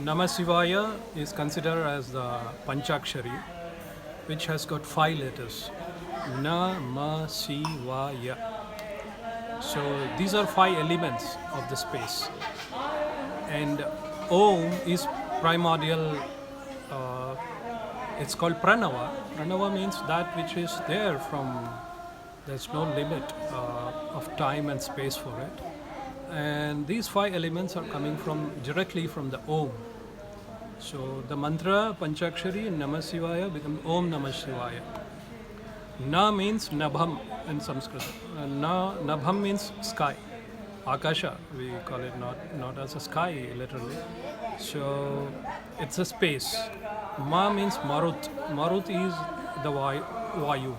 Namah Shivaya is considered as the Panchakshari, which has got 5 letters. Namah Shivaya. So these are 5 elements of the space. And Om is primordial, it's called Pranava. Pranava means that which is there from, there's no limit of time and space for it. And these 5 elements are coming from directly from the Om. So the mantra Panchakshari Namah Shivaya becomes Om Namah Shivaya. Na means Nabham in Sanskrit. Nabham means sky. Akasha, we call it, not as a sky literally. So it's a space. Ma means Marut. Marut is the Vayu,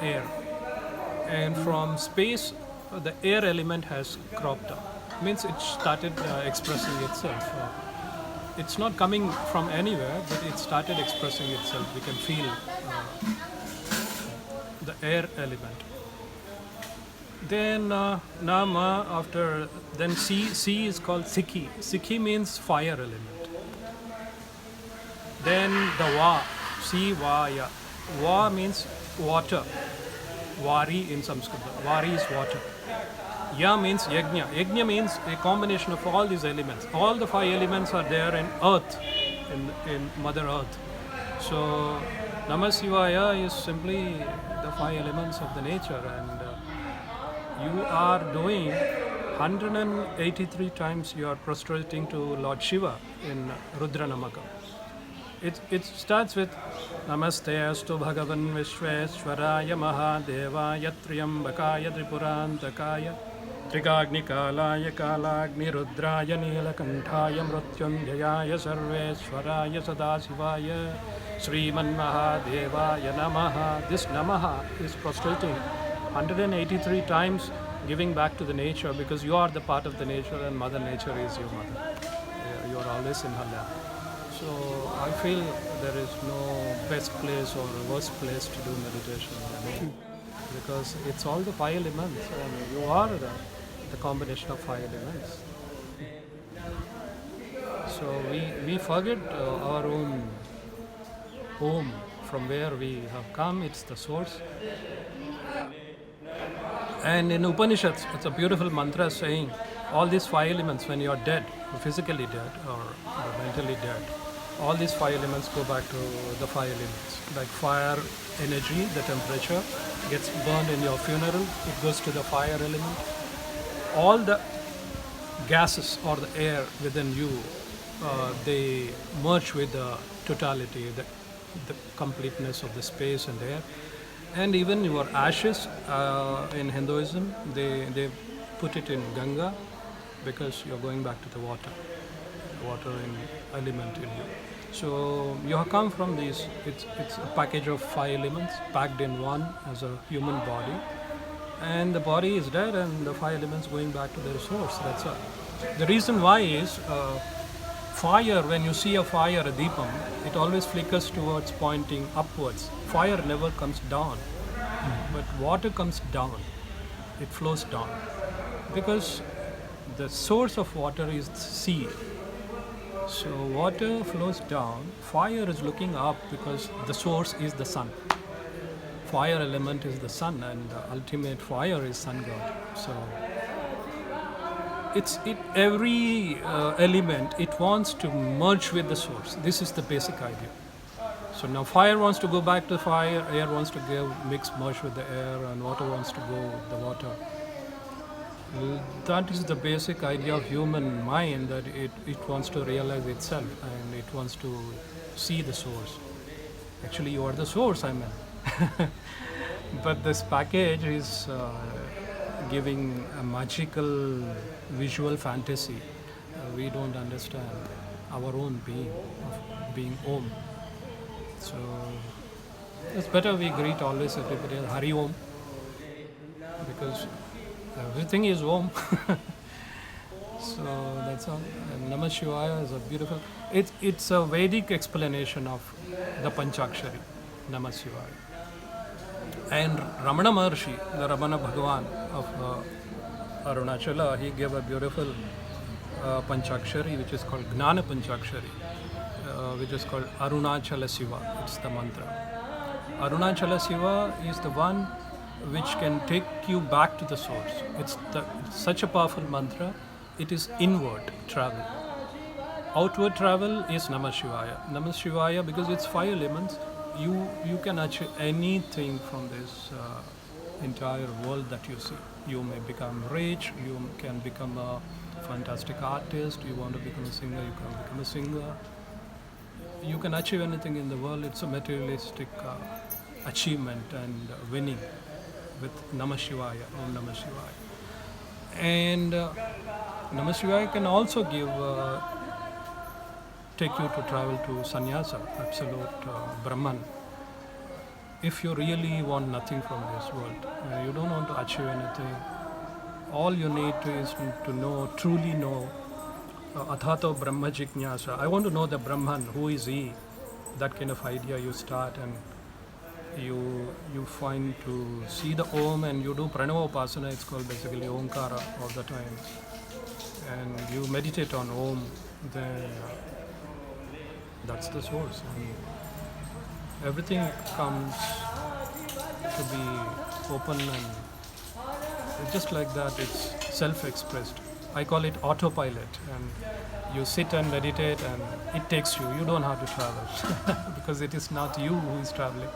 air. And from space, the air element has cropped up. Means it started expressing itself. It's not coming from anywhere, but it started expressing itself. We can feel the air element. Then Nama, after, then C is called Sikhi. Sikhi means fire element. Then the Va, Shivaya. Va means water. Vari in Sanskrit. Vari is water. Ya means Yajna. Yajna means a combination of all these elements. All the 5 elements are there in earth, in Mother Earth. So Namah Shivaya is simply the 5 elements of the nature, and you are doing 183 times you are prostrating to Lord Shiva in Rudra Namaka. It starts with Namaste astu Bhagavan Vishveshwaraya Mahadevaya Triyambakaya Tripurantakaya Trigagnikalaya Kalagni Rudraya Nilakantaya Mrutyunjayaya Sarveshwaraya Sadasivaya Sriman Mahadevaya Namaha. This Namaha is prostrating 183 times, giving back to the nature, because you are the part of the nature and Mother Nature is your mother. You are always in her lap. So I feel there is no best place or worst place to do meditation, because it's all the 5 elements, and you are the combination of 5 elements. So we forget our own home, from where we have come. It's the source. And in Upanishads, it's a beautiful mantra saying all these 5 elements, when you are dead, physically dead or mentally dead, all these 5 elements go back to the 5 elements. Like fire energy, the temperature gets burned in your funeral, it goes to the fire element. All the gases or the air within you, they merge with the totality, the completeness of the space and air. And even your ashes, in Hinduism, they put it in Ganga, because you're going back to the water in element in you. So you have come from these, it's a package of 5 elements packed in one as a human body, and the body is dead and the 5 elements going back to their source. That's all. The reason why is fire, when you see a fire, a deepam, it always flickers towards pointing upwards. Fire never comes down, but water comes down, it flows down, because the source of water is the sea. So water flows down, fire is looking up, because the source is the sun. Fire element is the sun, and the ultimate fire is sun god. So every element, it wants to merge with the source. This is the basic idea. So now fire wants to go back to fire, air wants to merge with the air, and water wants to go with the water. That is the basic idea of human mind, that it wants to realize itself, and it wants to see the source. Actually, you are the source, I mean. But this package is giving a magical visual fantasy. We don't understand our own being, of being Om. So it's better we greet always everybody as Hari Om, because everything is Om. So that's all. And Namah Shivaya is a beautiful, it's a Vedic explanation of the Panchakshari, Namah Shivaya. And Ramana Maharshi, the Ramana Bhagavan of Arunachala, he gave a beautiful Panchakshari, which is called Gnana Panchakshari, which is called Arunachala Siva. It's the mantra. Arunachala Siva is the one which can take you back to the source. It's such a powerful mantra. It is inward travel. Outward travel is Namah Shivaya. Namah Shivaya, because it's 5 elements, you can achieve anything from this entire world that you see. You may become rich, you can become a fantastic artist, you want to become a singer, you can become a singer. You can achieve anything in the world. It's a materialistic achievement and winning with Namah Shivaya, Om Namah Shivaya. And Namah Shivaya can also take you to travel to sannyasa, absolute Brahman. If you really want nothing from this world, you don't want to achieve anything, all you need to is to know, truly know, Athato Brahma Jijnasa. I want to know the Brahman, who is he? That kind of idea you start, and you find to see the Om, and you do Pranava Upasana, it's called basically Omkara all the time. And you meditate on Om, then that's the source. And everything comes to be open, and it's just like that, it's self-expressed. I call it autopilot, and you sit and meditate and it takes you. You don't have to travel because it is not you who is traveling.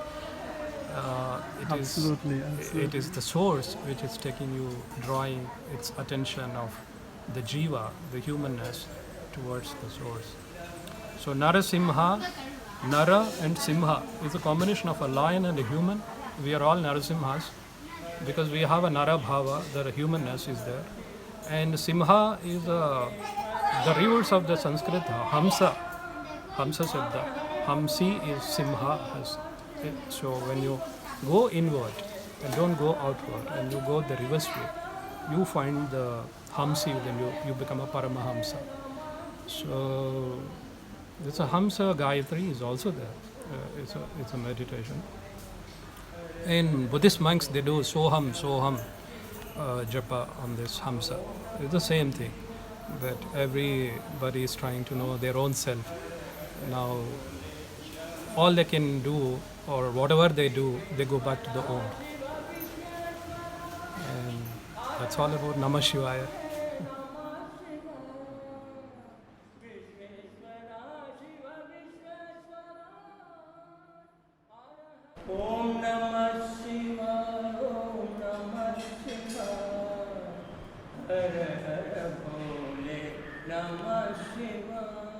Absolutely. It is the source which is taking you, drawing its attention of the jiva, the humanness, towards the source. So Narasimha, Nara and Simha is a combination of a lion and a human. We are all Narasimhas because we have a Nara Bhava, the humanness is there. And Simha is the rivers of the Sanskrit, Hamsa, Hamsa Sabda. Hamsi is Simha. So when you go inward and don't go outward, and you go the reverse way, you find the Hamsi, then you become a Paramahamsa. So it's a Hamsa Gayatri is also there. It's a meditation. And Buddhist monks, they do Soham japa on this Hamsa. It's the same thing, that everybody is trying to know their own self. Now, all they can do, or whatever they do, they go back to the Om. And that's all about Namah Shivaya. Om Namah Shivaya, Om Namah Shivaya, Har Har Bole Namah Shivaya.